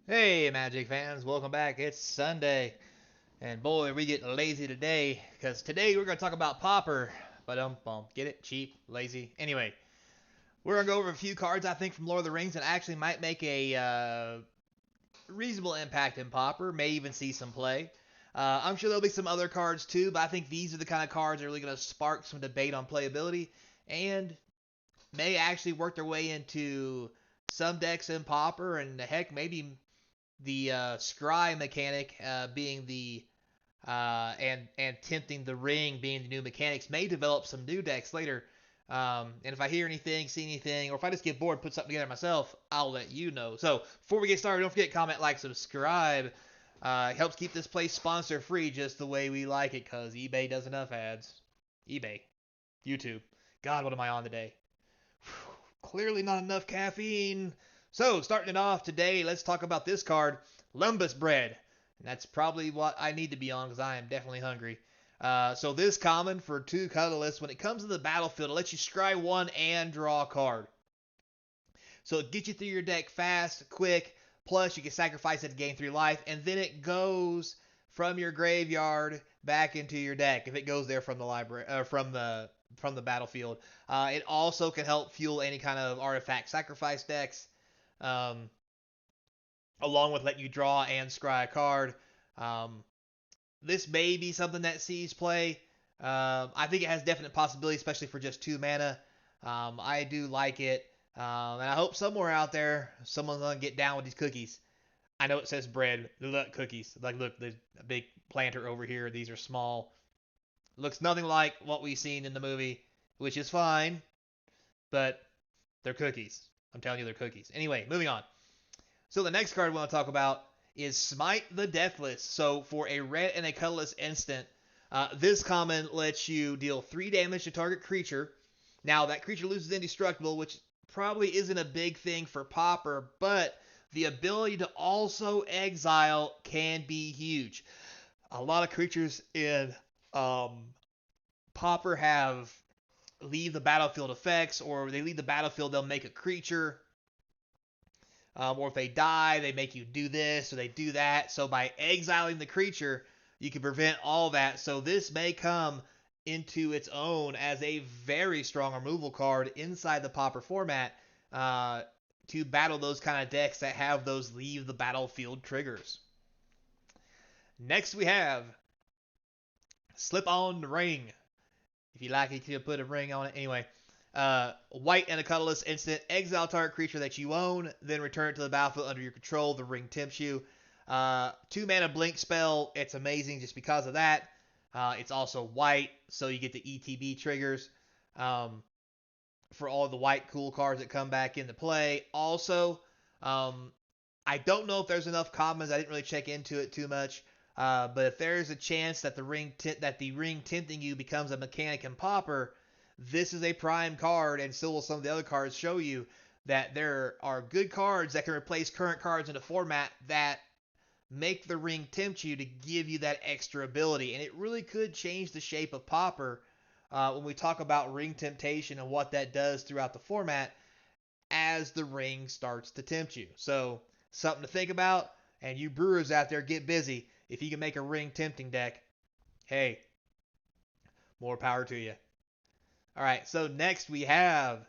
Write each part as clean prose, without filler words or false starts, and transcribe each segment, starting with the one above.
Hey, Magic fans, welcome back. It's Sunday, and boy, we get lazy today because today we're going to talk about Pauper. But get it? Cheap, lazy. Anyway, we're going to go over a few cards I think from Lord of the Rings that actually might make a reasonable impact in Pauper. May even see some play. I'm sure there'll be some other cards too, but I think these are the kind of cards that are really going to spark some debate on playability and may actually work their way into some decks in Pauper, and heck, maybe the scry mechanic being the and tempting the ring being the new mechanics may develop some new decks later. And if I hear anything, see anything, or if I just get bored, put something together myself, I'll let you know. So before we get started, don't forget comment, like, subscribe. It helps keep this place sponsor free, just the way we like it, cause eBay does enough ads. eBay, YouTube. God, what am I on today? Clearly not enough caffeine. So, starting it off today, let's talk about this card, Lumbus Bread. And that's probably what I need to be on because I am definitely hungry. So this common for 2 colorless, when it comes to the battlefield, it lets you scry 1 and draw a card. So it gets you through your deck fast, quick, plus you can sacrifice it to gain 3 life, and then it goes from your graveyard back into your deck if it goes there from the library from the battlefield. It also can help fuel any kind of artifact sacrifice decks, um, along with letting you draw and scry a card. Um, this may be something that sees play. I think it has definite possibility, especially for just 2 mana. I do like it. And I hope somewhere out there someone's gonna get down with these cookies. I know it says bread. Look, cookies. Like, look, there's a big planter over here. These are small. Looks nothing like what we've seen in the movie, which is fine, but they're cookies. I'm telling you, they're cookies. Anyway, moving on. So the next card we want to talk about is Smite the Deathless. So for a red and a colorless instant, this common lets you deal 3 damage to target creature. Now that creature loses indestructible, which probably isn't a big thing for Pauper, but the ability to also exile can be huge. A lot of creatures in um, Pauper have leave the battlefield effects, or they leave the battlefield, they'll make a creature. Or if they die, they make you do this or they do that. So by exiling the creature, you can prevent all that. So this may come into its own as a very strong removal card inside the Pauper format, to battle those kind of decks that have those leave the battlefield triggers. Next we have Slip on the Ring. If you like it, you can put a ring on it. Anyway, white and a colorless instant. Exile target creature that you own, then return it to the battlefield under your control. The ring tempts you. 2 mana blink spell. It's amazing just because of that. It's also white, so you get the ETB triggers um, for all the white cool cards that come back into play. Also, um, I don't know if there's enough commons. I didn't really check into it too much. But if there's a chance that the ring tempting you becomes a mechanic in Pauper, this is a prime card, and so will some of the other cards show you that there are good cards that can replace current cards in the format that make the ring tempt you to give you that extra ability. And it really could change the shape of Pauper when we talk about ring temptation and what that does throughout the format as the ring starts to tempt you. So, something to think about. And you brewers out there, get busy. If you can make a ring tempting deck, hey, more power to you. All right, so next we have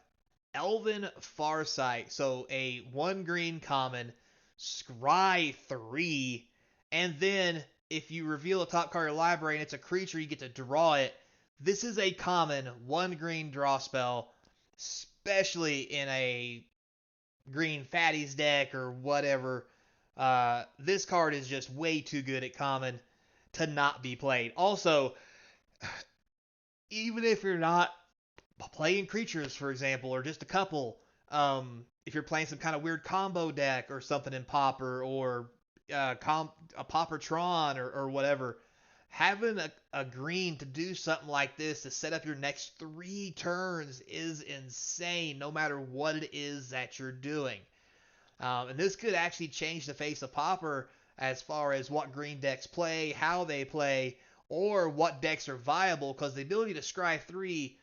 Elven Farsight. So a 1 green common, scry 3, and then if you reveal a top card of your library and it's a creature, you get to draw it. This is a common 1 green draw spell, especially in a green fatties deck or whatever. This card is just way too good at common to not be played. Also, even if you're not playing creatures, for example, or just a couple, if you're playing some kind of weird combo deck or something in Pauper, or a Paupertron, or whatever, having a green to do something like this to set up your next 3 turns is insane, no matter what it is that you're doing. And this could actually change the face of Pauper as far as what green decks play, how they play, or what decks are viable. Because the ability to scry 3,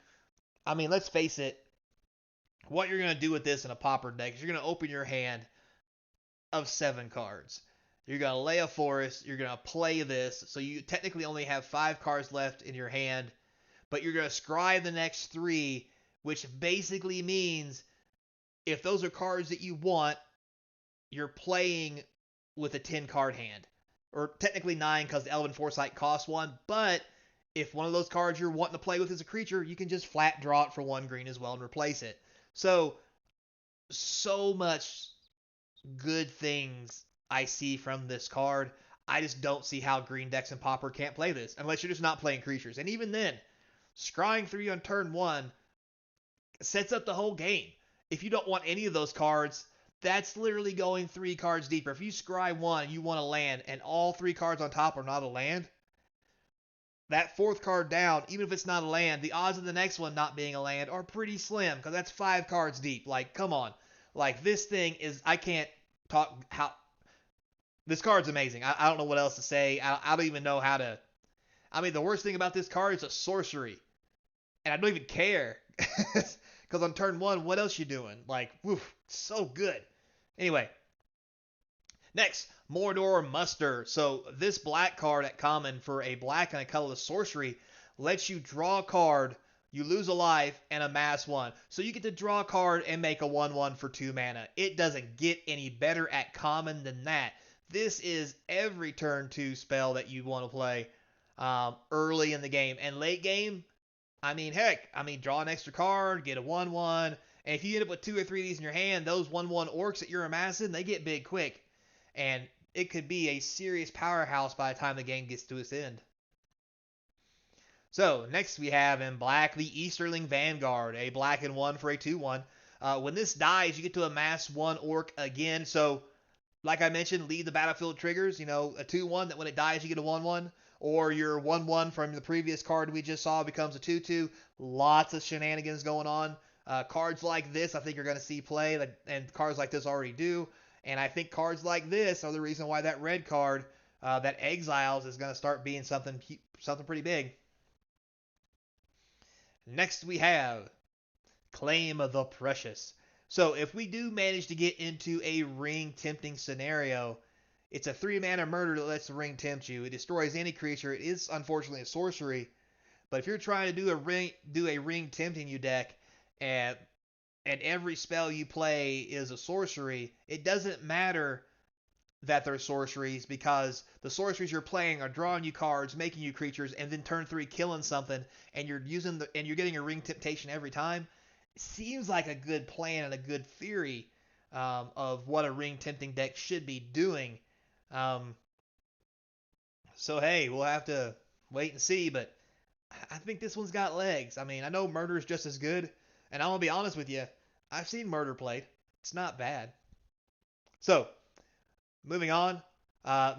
I mean, let's face it, what you're going to do with this in a Pauper deck is you're going to open your hand, of 7 cards. You're going to lay a forest, you're going to play this, so you technically only have 5 cards left in your hand, but you're going to scry the next 3, which basically means if those are cards that you want, you're playing with a 10 card hand. Or technically 9 because the Elven Foresight costs 1, but if one of those cards you're wanting to play with is a creature, you can just flat draw it for 1 green as well and replace it. So much good things I see from this card. I just don't see how green decks and Pauper can't play this unless you're just not playing creatures. And even then, scrying 3 on turn 1 sets up the whole game. If you don't want any of those cards, that's literally going 3 cards deeper. If you scry 1 and you want a land and all 3 cards on top are not a land, that 4th card down, even if it's not a land, the odds of the next one not being a land are pretty slim because that's 5 cards deep. Like, come on. Like, this thing is, I can't talk how. This card's amazing. I don't know what else to say. I don't even know how to. I mean, the worst thing about this card is a sorcery. And I don't even care. Because on turn 1, what else you doing? Like, woof, so good. Anyway, next, Mordor Muster. So this black card at common for a black and a colorless sorcery lets you draw a card, you lose a life, and amass 1. So you get to draw a card and make a 1/1 for 2 mana. It doesn't get any better at common than that. This is every turn 2 spell that you want to play early in the game. And late game, I mean, heck, draw an extra card, get a 1/1. And if you end up with 2 or 3 of these in your hand, those 1/1 orcs that you're amassing, they get big quick. And it could be a serious powerhouse by the time the game gets to its end. So, next we have in black the Easterling Vanguard, a black and 1 for a 2/1. When this dies, you get to amass 1 orc again. So, like I mentioned, lead the battlefield triggers. You know, a 2/1 that when it dies, you get a 1/1. Or your 1/1 from the previous card we just saw becomes a 2/2. Lots of shenanigans going on. Cards like this, I think you're going to see play, and cards like this already do. And I think cards like this are the reason why that red card, that Exiles, is going to start being something pretty big. Next we have Claim of the Precious. So if we do manage to get into a ring tempting scenario, it's a 3-mana murder that lets the ring tempt you. It destroys any creature. It is unfortunately a sorcery, but if you're trying to do a ring tempting you deck, and every spell you play is a sorcery, it doesn't matter that they're sorceries because the sorceries you're playing are drawing you cards, making you creatures, and then turn 3 killing something, and you're getting a ring temptation every time. Seems like a good plan and a good theory of what a ring tempting deck should be doing. So hey, we'll have to wait and see, but I think this one's got legs. I mean, I know Murder's just as good, and I'm gonna be honest with you, I've seen Murder played. It's not bad. So, moving on.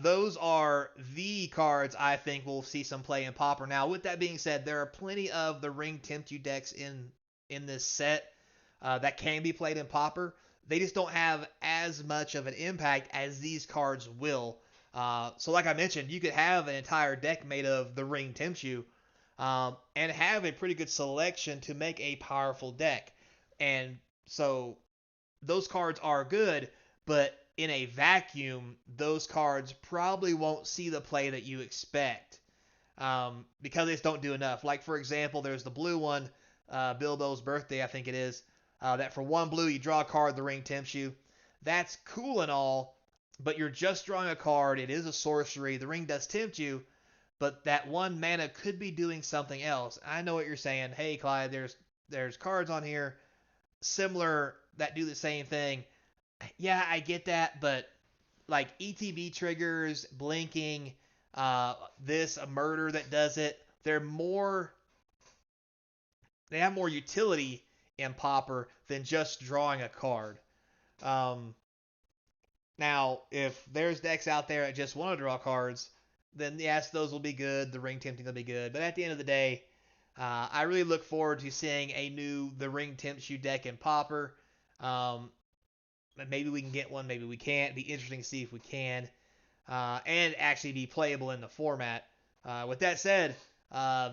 Those are the cards I think we'll see some play in Pauper. Now, with that being said, there are plenty of the Ring Tempt You decks in this set that can be played in Pauper. They just don't have as much of an impact as these cards will. So like I mentioned, you could have an entire deck made of the Ring Tempt You and have a pretty good selection to make a powerful deck. And so those cards are good, but in a vacuum, those cards probably won't see the play that you expect because they just don't do enough. Like, for example, there's the blue one, Bilbo's Birthday, I think it is, that for 1 blue, you draw a card, the ring tempts you. That's cool and all, but you're just drawing a card. It is a sorcery. The ring does tempt you, but that 1 mana could be doing something else. I know what you're saying. Hey, Clyde, there's cards on here similar that do the same thing. Yeah, I get that, but like ETB triggers, blinking, a murder that does it, they have more utility in Pauper than just drawing a card. Now, if there's decks out there that just want to draw cards, then yes, those will be good. The ring tempting will be good. But at the end of the day, I really look forward to seeing the ring tempts you deck in Pauper. Maybe we can get one, maybe we can't. Be interesting to see if we can. And actually be playable in the format. With that said,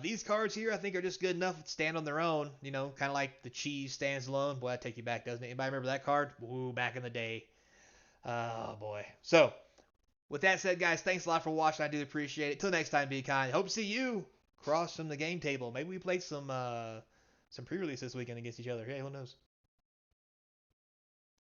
these cards here I think are just good enough to stand on their own. You know, kind of like the cheese stands alone. Boy, that take you back, doesn't it? Anybody remember that card? Woo, back in the day. Oh boy. So with that said, guys, thanks a lot for watching. I do appreciate it. Till next time, be kind. Hope to see you across from the game table. Maybe we played some pre-release this weekend against each other. Hey, who knows?